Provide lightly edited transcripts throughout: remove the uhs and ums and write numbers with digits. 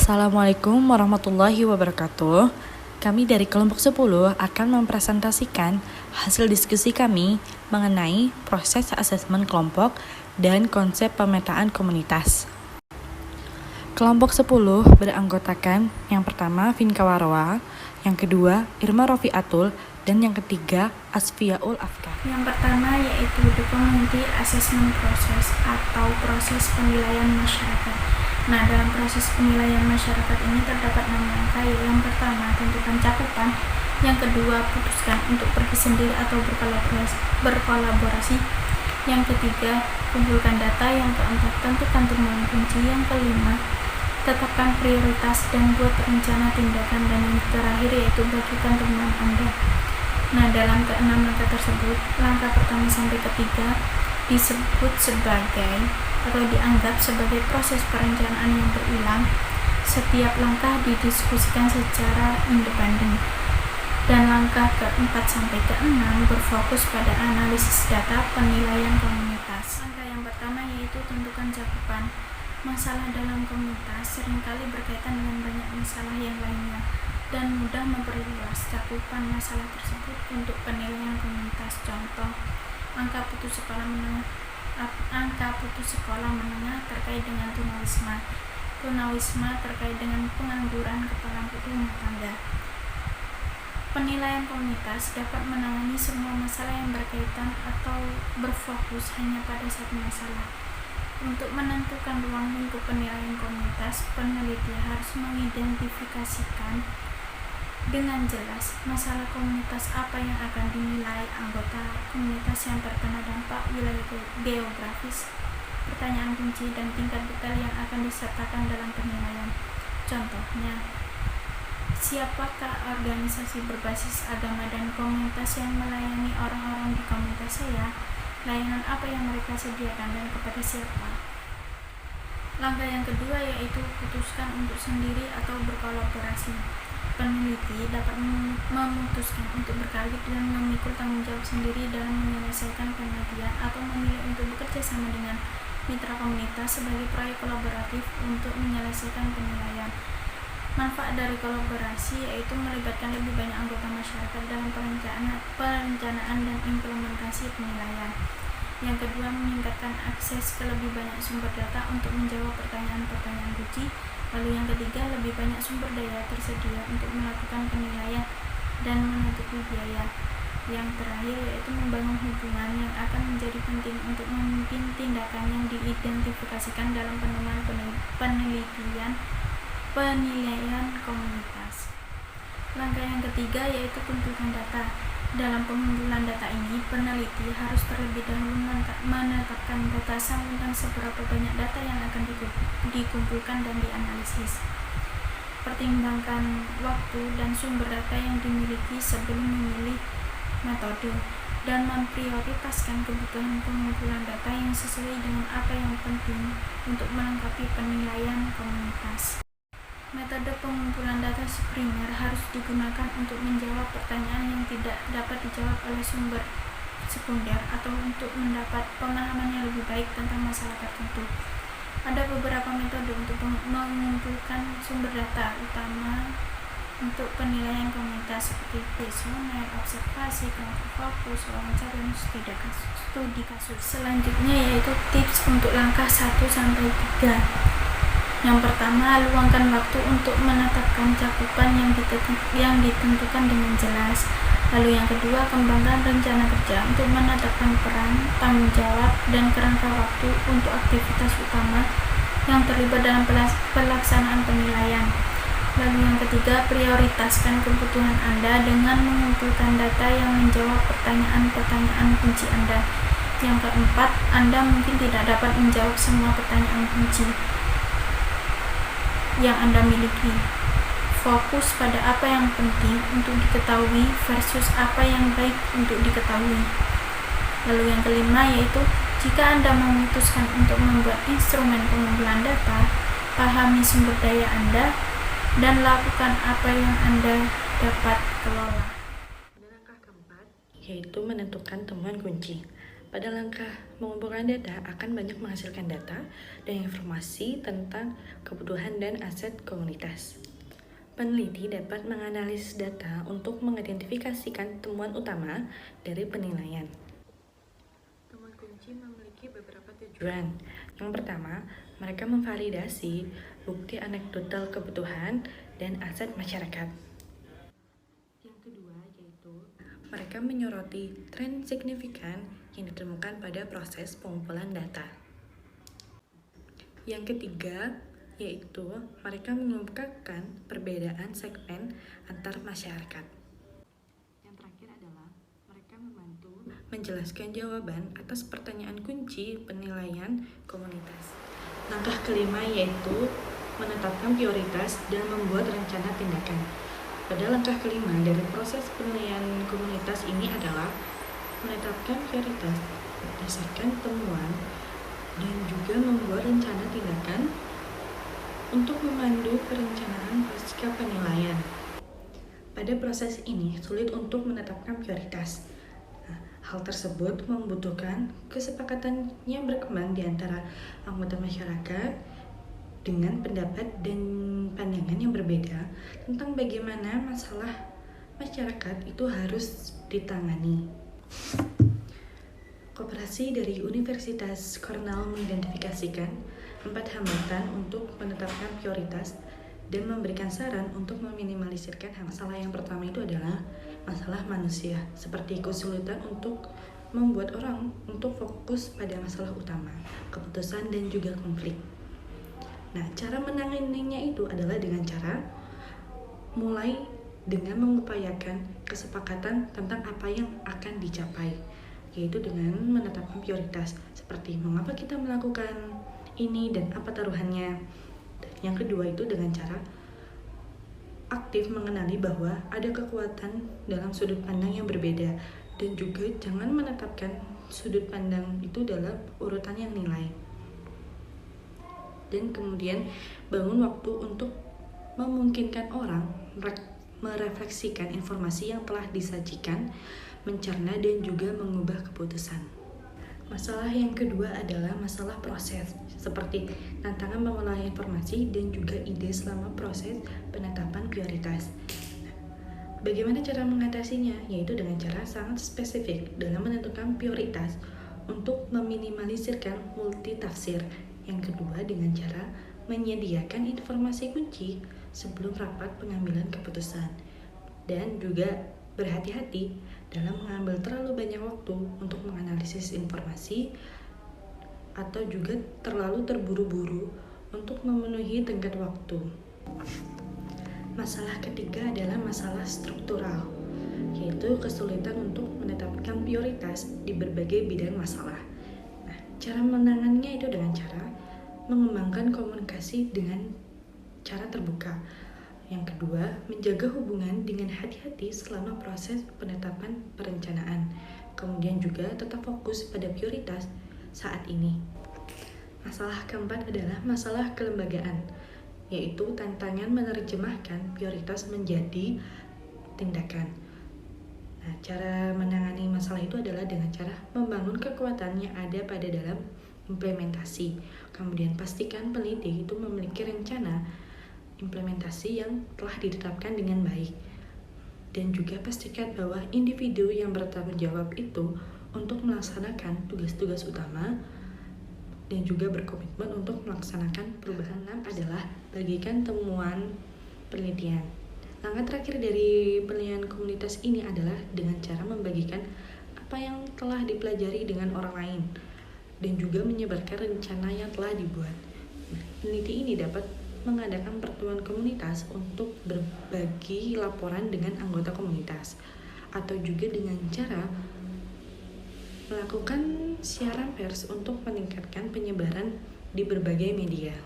Assalamualaikum warahmatullahi wabarakatuh. Kami dari kelompok 10 akan mempresentasikan hasil diskusi kami mengenai proses asesmen kelompok dan konsep pemetaan komunitas. Kelompok 10 beranggotakan yang pertama Vinka Warwa, yang kedua Irma Rofiatul, dan yang ketiga Asfiaul Afkar. Yang pertama yaitu the community assessment process atau proses penilaian masyarakat. Nah, dalam proses penilaian masyarakat ini terdapat 6 langkah. Yang pertama, tentukan cakupan. Yang kedua, putuskan untuk pergi sendiri atau berkolaborasi. Yang ketiga, kumpulkan data. Yang keempat, tentukan temuan kunci. Yang kelima, tetapkan prioritas dan buat rencana tindakan. Dan yang terakhir yaitu bagikan temuan Anda. Nah, dalam ke-6 langkah tersebut, langkah pertama sampai ketiga disebut sebagai atau dianggap sebagai proses perencanaan yang berulang. Setiap langkah didiskusikan secara independen. Dan langkah ke-4 sampai ke-6 berfokus pada analisis data penilaian komunitas. Langkah yang pertama yaitu tentukan cakupan. Masalah dalam komunitas seringkali berkaitan dengan banyak masalah yang lainnya dan mudah memperluas cakupan masalah tersebut untuk penilaian komunitas. Contoh, angka putus sekolah menengah terkait dengan tunawisma terkait dengan pengangguran kepala rumah tangga. Penilaian komunitas dapat menangani semua masalah yang berkaitan atau berfokus hanya pada satu masalah. Untuk menentukan ruang lingkup penilaian komunitas, peneliti harus mengidentifikasikan dengan jelas masalah komunitas apa yang akan dinilai, anggota komunitas yang terkena dampak, wilayah geografis, pertanyaan kunci, dan tingkat detail yang akan disertakan dalam penilaian. Contohnya, siapakah organisasi berbasis agama dan komunitas yang melayani orang-orang di komunitas saya? Layanan apa yang mereka sediakan dan kepada siapa? Langkah yang kedua yaitu putuskan untuk sendiri atau berkolaborasi. Peneliti dapat memutuskan untuk berkarir dan memikul tanggung jawab sendiri dalam menyelesaikan penelitian atau memilih untuk bekerja sama dengan mitra komunitas sebagai proyek kolaboratif untuk menyelesaikan penilaian. Manfaat dari kolaborasi yaitu melibatkan lebih banyak anggota masyarakat dalam perencanaan dan implementasi penilaian. Yang kedua, meningkatkan akses ke lebih banyak sumber data untuk menjawab pertanyaan-pertanyaan kunci. Lalu yang ketiga, lebih banyak sumber daya tersedia untuk melakukan penilaian dan menutupi biaya. Yang terakhir yaitu membangun hubungan yang akan menjadi penting untuk memimpin tindakan yang diidentifikasikan dalam penemuan penilaian komunitas. Langkah yang ketiga yaitu kumpulkan data. Dalam pengumpulan data ini, peneliti harus terlebih dahulu menetapkan batasan tentang seberapa banyak data yang akan dikumpulkan dan dianalisis. Pertimbangkan waktu dan sumber data yang dimiliki sebelum memilih metode, dan memprioritaskan kebutuhan pengumpulan data yang sesuai dengan apa yang penting untuk melengkapi penilaian komunitas. Metode pengumpulan data primer harus digunakan untuk menjawab pertanyaan yang tidak dapat dijawab oleh sumber sekunder atau untuk mendapat pemahaman yang lebih baik tentang masalah tertentu. Ada beberapa metode untuk mengumpulkan sumber data utama untuk penilaian komunitas seperti kuesioner, observasi, kelompok fokus, wawancara, dan studi kasus. Selanjutnya yaitu tips untuk langkah 1-3. Yang pertama, luangkan waktu untuk menetapkan cakupan yang ditentukan dengan jelas. Lalu yang kedua, kembangkan rencana kerja untuk menetapkan peran, tanggung jawab, dan kerangka waktu untuk aktivitas utama yang terlibat dalam pelaksanaan penilaian. Lalu yang ketiga, prioritaskan kebutuhan Anda dengan mengumpulkan data yang menjawab pertanyaan-pertanyaan kunci Anda. Yang keempat, Anda mungkin tidak dapat menjawab semua pertanyaan kunci yang Anda miliki. Fokus pada apa yang penting untuk diketahui versus apa yang baik untuk diketahui. Lalu yang kelima yaitu, jika Anda memutuskan untuk membuat instrumen pengumpulan data, pahami sumber daya Anda dan lakukan apa yang Anda dapat kelola. Langkah keempat yaitu menentukan temuan kunci. Pada langkah mengumpulkan data akan banyak menghasilkan data dan informasi tentang kebutuhan dan aset komunitas. Peneliti dapat menganalisis data untuk mengidentifikasikan temuan utama dari penilaian. Temuan kunci memiliki beberapa tujuan. Yang pertama, mereka memvalidasi bukti anekdotal kebutuhan dan aset masyarakat. Yang kedua yaitu mereka menyoroti tren signifikan yang ditemukan pada proses pengumpulan data. Yang ketiga yaitu mereka mengungkapkan perbedaan segmen antar masyarakat. Yang terakhir adalah mereka membantu menjelaskan jawaban atas pertanyaan kunci penilaian komunitas. Langkah kelima yaitu menetapkan prioritas dan membuat rencana tindakan. Pada langkah kelima dari proses penilaian komunitas ini adalah menetapkan prioritas berdasarkan temuan dan juga membuat rencana tindakan untuk memandu perencanaan pasca penilaian. Pada proses ini sulit untuk menetapkan prioritas. Hal tersebut membutuhkan kesepakatan yang berkembang di antara anggota masyarakat dengan pendapat dan pandangan yang berbeda tentang bagaimana masalah masyarakat itu harus ditangani. Koperasi dari Universitas Cornell mengidentifikasikan 4 hambatan untuk menetapkan prioritas dan memberikan saran untuk meminimalisirkan masalah. Yang pertama itu adalah masalah manusia, seperti kesulitan untuk membuat orang untuk fokus pada masalah utama, keputusan dan juga konflik. Nah, cara menanganinya itu adalah dengan cara mulai dengan mengupayakan kesepakatan tentang apa yang akan dicapai, yaitu dengan menetapkan prioritas seperti mengapa kita melakukan ini dan apa taruhannya. Yang kedua itu dengan cara aktif mengenali bahwa ada kekuatan dalam sudut pandang yang berbeda dan juga jangan menetapkan sudut pandang itu dalam urutan yang nilai. Dan kemudian bangun waktu untuk memungkinkan orang merefleksikan informasi yang telah disajikan, mencerna dan juga mengubah keputusan. Masalah yang kedua adalah masalah proses, seperti tantangan mengolah informasi dan juga ide selama proses penetapan prioritas. Bagaimana cara mengatasinya? Yaitu dengan cara sangat spesifik dalam menentukan prioritas untuk meminimalisirkan multitafsir. Yang kedua dengan cara menyediakan informasi kunci sebelum rapat pengambilan keputusan, dan juga berhati-hati dalam mengambil terlalu banyak waktu untuk menganalisis informasi atau juga terlalu terburu-buru untuk memenuhi tenggat waktu. Masalah ketiga adalah masalah struktural, yaitu kesulitan untuk menetapkan prioritas di berbagai bidang masalah. Nah, cara menanganinya itu dengan cara mengembangkan komunikasi dengan cara terbuka. Yang kedua, menjaga hubungan dengan hati-hati selama proses penetapan perencanaan. Kemudian juga tetap fokus pada prioritas saat ini. Masalah keempat adalah masalah kelembagaan, yaitu tantangan menerjemahkan prioritas menjadi tindakan. Nah, cara menangani masalah itu adalah dengan cara membangun kekuatan yang ada pada dalam implementasi. Kemudian pastikan peneliti itu memiliki rencana implementasi yang telah ditetapkan dengan baik. Dan juga pastikan bahwa individu yang bertanggung jawab itu untuk melaksanakan tugas-tugas utama dan juga berkomitmen untuk melaksanakan perubahan. Adalah bagikan temuan penelitian. Langkah terakhir dari penilaian komunitas ini adalah dengan cara membagikan apa yang telah dipelajari dengan orang lain dan juga menyebarkan rencana yang telah dibuat. Peneliti ini dapat mengadakan pertemuan komunitas untuk berbagi laporan dengan anggota komunitas, atau juga dengan cara melakukan siaran pers untuk meningkatkan penyebaran di berbagai media.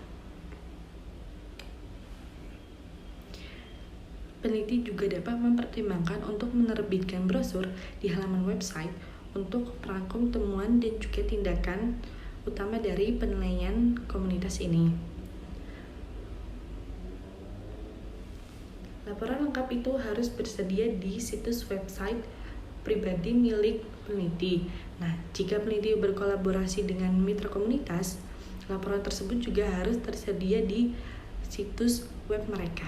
Peneliti juga dapat mempertimbangkan untuk menerbitkan brosur di halaman website untuk merangkum temuan dan juga tindakan utama dari penilaian komunitas ini. Laporan lengkap itu harus bersedia di situs website pribadi milik peneliti. Nah, jika peneliti berkolaborasi dengan mitra komunitas, laporan tersebut juga harus tersedia di situs web mereka.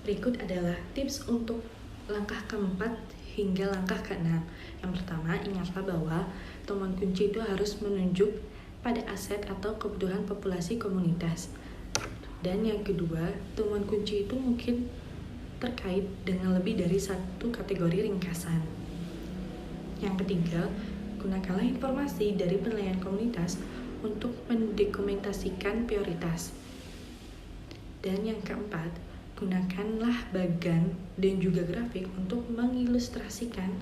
Berikut adalah tips untuk langkah keempat hingga langkah keenam. Yang pertama, ingatlah bahwa temuan kunci itu harus menunjuk pada aset atau kebutuhan populasi komunitas. Dan yang kedua, temuan kunci itu mungkin terkait dengan lebih dari satu kategori ringkasan. Yang ketiga, gunakanlah informasi dari penilaian komunitas untuk mendokumentasikan prioritas. Dan yang keempat, gunakanlah bagan dan juga grafik untuk mengilustrasikan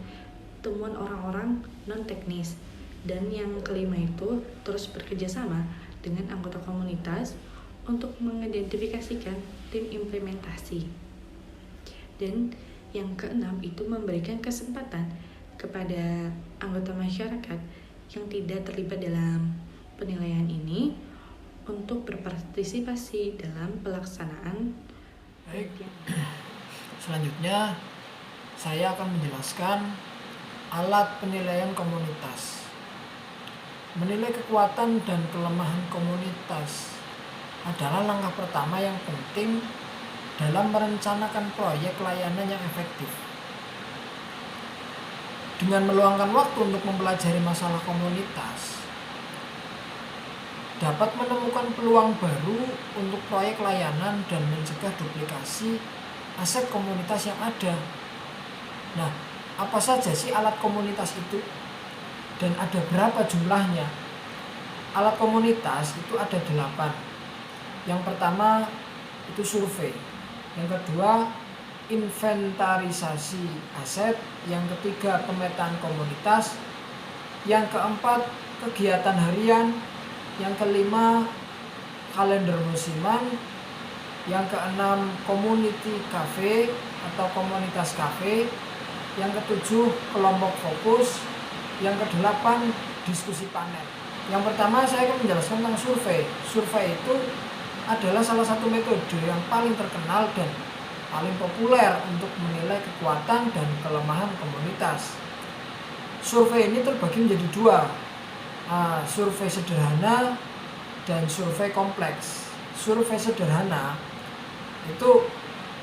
temuan orang-orang non-teknis. Dan yang kelima itu, terus bekerja sama dengan anggota komunitas untuk mengidentifikasikan tim implementasi. Dan yang keenam itu memberikan kesempatan kepada anggota masyarakat yang tidak terlibat dalam penilaian ini untuk berpartisipasi dalam pelaksanaan. Baik, selanjutnya saya akan menjelaskan alat penilaian komunitas. Menilai kekuatan dan kelemahan komunitas adalah langkah pertama yang penting dalam merencanakan proyek layanan yang efektif. Dengan meluangkan waktu untuk mempelajari masalah komunitas, dapat menemukan peluang baru untuk proyek layanan dan mencegah duplikasi aset komunitas yang ada. Nah, apa saja sih alat komunitas itu? Dan ada berapa jumlahnya? Alat komunitas itu ada 8. Yang pertama itu survei. Yang kedua inventarisasi aset. Yang ketiga pemetaan komunitas. Yang keempat kegiatan harian. Yang kelima kalender musiman. Yang keenam community cafe atau komunitas cafe. Yang ketujuh kelompok fokus. Yang kedelapan diskusi panel. Yang pertama saya akan menjelaskan tentang survei. Survei itu adalah salah satu metode yang paling terkenal dan paling populer untuk menilai kekuatan dan kelemahan komunitas. Survei ini terbagi menjadi 2, survei sederhana dan survei kompleks. Survei sederhana itu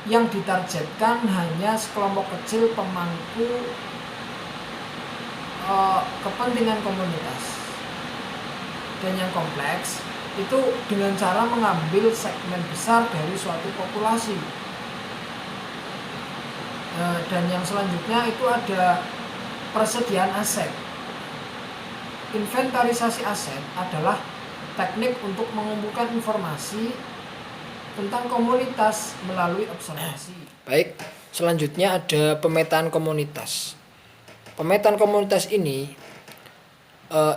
yang ditargetkan hanya sekelompok kecil pemangku kepentingan komunitas. Dan yang kompleks itu dengan cara mengambil segmen besar dari suatu populasi. Dan yang selanjutnya itu ada persediaan aset. Inventarisasi aset adalah teknik untuk mengumpulkan informasi tentang komunitas melalui observasi. Baik, selanjutnya ada pemetaan komunitas. Pemetaan komunitas ini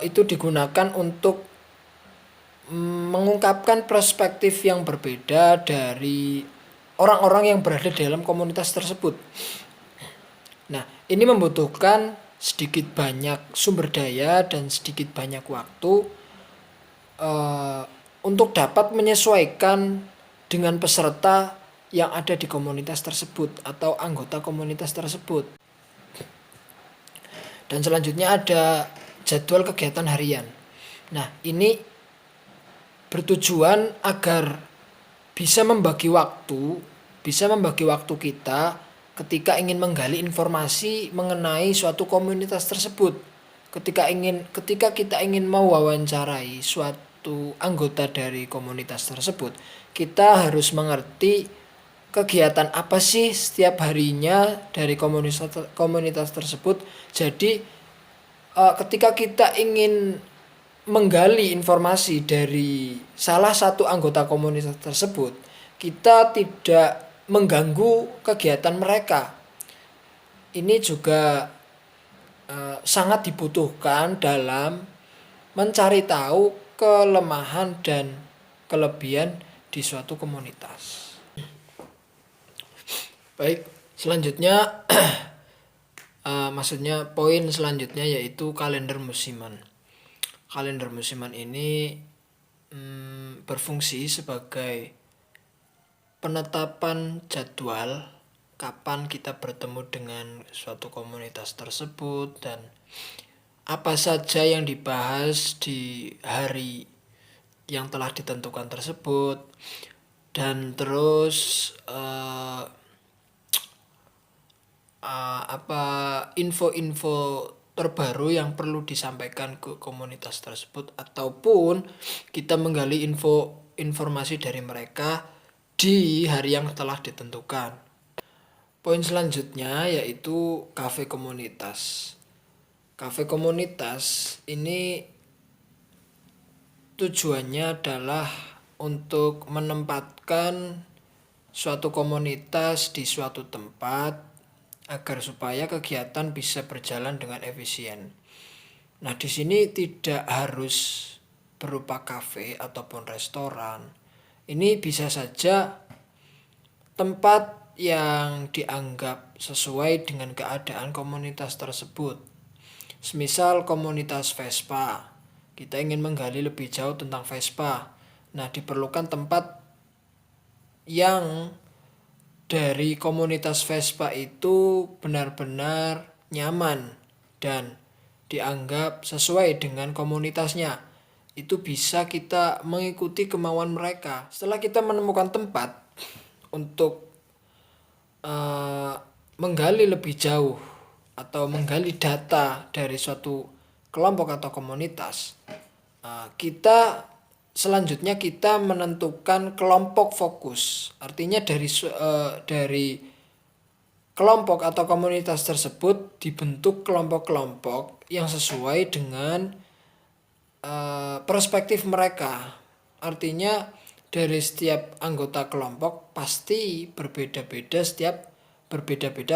itu digunakan untuk mengungkapkan perspektif yang berbeda dari orang-orang yang berada dalam komunitas tersebut. Nah, ini membutuhkan sedikit banyak sumber daya dan sedikit banyak waktu untuk dapat menyesuaikan dengan peserta yang ada di komunitas tersebut atau anggota komunitas tersebut. Dan selanjutnya ada jadwal kegiatan harian. Nah, ini bertujuan agar bisa membagi waktu kita ketika ingin menggali informasi mengenai suatu komunitas tersebut. Ketika kita ingin mewawancarai suatu anggota dari komunitas tersebut, kita harus mengerti kegiatan apa sih setiap harinya dari komunitas tersebut. Jadi ketika kita ingin menggali informasi dari salah satu anggota komunitas tersebut, kita tidak mengganggu kegiatan mereka. Ini juga sangat dibutuhkan dalam mencari tahu kelemahan dan kelebihan di suatu komunitas. Baik, selanjutnya maksudnya poin selanjutnya yaitu kalender musiman. Kalender musiman ini berfungsi sebagai penetapan jadwal kapan kita bertemu dengan suatu komunitas tersebut, dan apa saja yang dibahas di hari yang telah ditentukan tersebut, dan terus info-info terbaru yang perlu disampaikan ke komunitas tersebut, ataupun kita menggali informasi dari mereka di hari yang telah ditentukan. Poin selanjutnya yaitu kafe komunitas. Kafe komunitas ini tujuannya adalah untuk menempatkan suatu komunitas di suatu tempat agar supaya kegiatan bisa berjalan dengan efisien. Nah, di sini tidak harus berupa kafe ataupun restoran. Ini bisa saja tempat yang dianggap sesuai dengan keadaan komunitas tersebut. Semisal komunitas Vespa, kita ingin menggali lebih jauh tentang Vespa. Nah, diperlukan tempat yang dari komunitas Vespa itu benar-benar nyaman dan dianggap sesuai dengan komunitasnya. Itu bisa kita mengikuti kemauan mereka. Setelah kita menemukan tempat untuk menggali lebih jauh atau menggali data dari suatu kelompok atau komunitas, selanjutnya kita menentukan kelompok fokus. Artinya dari kelompok atau komunitas tersebut dibentuk kelompok-kelompok yang sesuai dengan perspektif mereka. Artinya dari setiap anggota kelompok pasti berbeda-beda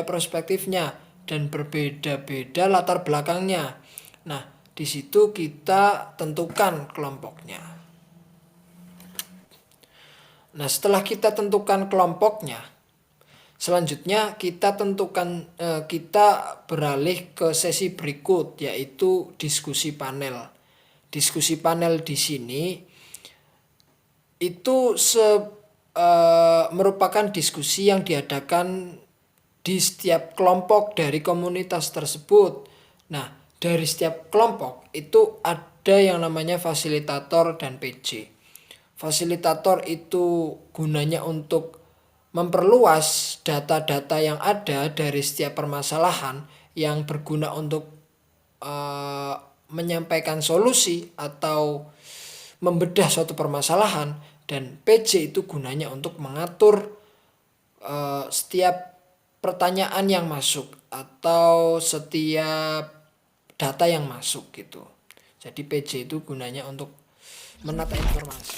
perspektifnya dan berbeda-beda latar belakangnya. Nah, di situ kita tentukan kelompoknya. Nah, setelah kita tentukan kelompoknya, selanjutnya kita beralih ke sesi berikut, yaitu diskusi panel. Diskusi panel di sini itu merupakan diskusi yang diadakan di setiap kelompok dari komunitas tersebut. Nah, dari setiap kelompok itu ada yang namanya fasilitator dan PJ. Fasilitator itu gunanya untuk memperluas data-data yang ada dari setiap permasalahan yang berguna untuk menyampaikan solusi atau membedah suatu permasalahan, dan PJ itu gunanya untuk mengatur setiap pertanyaan yang masuk atau setiap data yang masuk gitu. Jadi PJ itu gunanya untuk menata informasi.